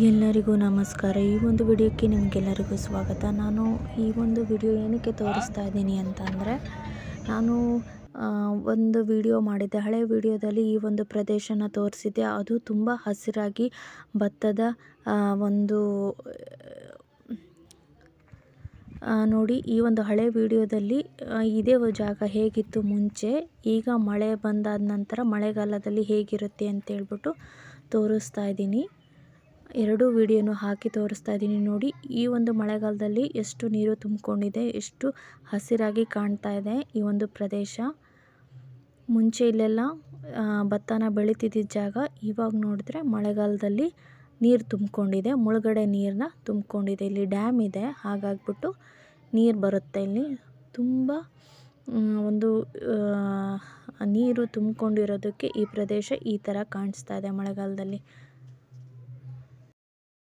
ಎಲ್ಲರಿಗೂ ನಮಸ್ಕಾರ. ಈ ಒಂದು ವಿಡಿಯೋಕ್ಕೆ ನಿಮಗೆಲ್ಲರಿಗೂ ಸ್ವಾಗತ. ನಾನು ಈ ಒಂದು ವಿಡಿಯೋ ಏನಕ್ಕೆ ತೋರಿಸ್ತಾ ಇದ್ದೀನಿ ಅಂತಂದರೆ, ನಾನು ಒಂದು ವಿಡಿಯೋ ಮಾಡಿದ್ದೆ. ಹಳೆ ವಿಡಿಯೋದಲ್ಲಿ ಈ ಒಂದು ಪ್ರದೇಶನ ತೋರಿಸಿದ್ದೆ. ಅದು ತುಂಬ ಹಸಿರಾಗಿ ಭತ್ತದ ಒಂದು ನೋಡಿ, ಈ ಒಂದು ಹಳೆ ವಿಡಿಯೋದಲ್ಲಿ ಇದೇ ಜಾಗ ಹೇಗಿತ್ತು ಮುಂಚೆ, ಈಗ ಮಳೆ ಬಂದಾದ ನಂತರ ಮಳೆಗಾಲದಲ್ಲಿ ಹೇಗಿರುತ್ತೆ ಅಂತೇಳ್ಬಿಟ್ಟು ತೋರಿಸ್ತಾ ಇದ್ದೀನಿ. ಎರಡೂ ವಿಡಿಯೋನು ಹಾಕಿ ತೋರಿಸ್ತಾ ಇದ್ದೀನಿ. ನೋಡಿ, ಈ ಒಂದು ಮಳೆಗಾಲದಲ್ಲಿ ಎಷ್ಟು ನೀರು ತುಂಬಿಕೊಂಡಿದೆ, ಎಷ್ಟು ಹಸಿರಾಗಿ ಕಾಣ್ತಾ ಇದೆ ಈ ಒಂದು ಪ್ರದೇಶ. ಮುಂಚೆ ಇಲ್ಲೆಲ್ಲ ಭತ್ತನ ಬೆಳೀತಿದ್ದ ಜಾಗ, ಇವಾಗ ನೋಡಿದ್ರೆ ಮಳೆಗಾಲದಲ್ಲಿ ನೀರು ತುಂಬಿಕೊಂಡಿದೆ, ಮುಳುಗಡೆ ನೀರನ್ನ ತುಂಬಿಕೊಂಡಿದೆ. ಇಲ್ಲಿ ಡ್ಯಾಮ್ ಇದೆ, ಹಾಗಾಗ್ಬಿಟ್ಟು ನೀರು ಬರುತ್ತೆ. ಇಲ್ಲಿ ತುಂಬ ಒಂದು ನೀರು ತುಂಬಿಕೊಂಡಿರೋದಕ್ಕೆ ಈ ಪ್ರದೇಶ ಈ ಥರ ಕಾಣಿಸ್ತಾ ಇದೆ ಮಳೆಗಾಲದಲ್ಲಿ.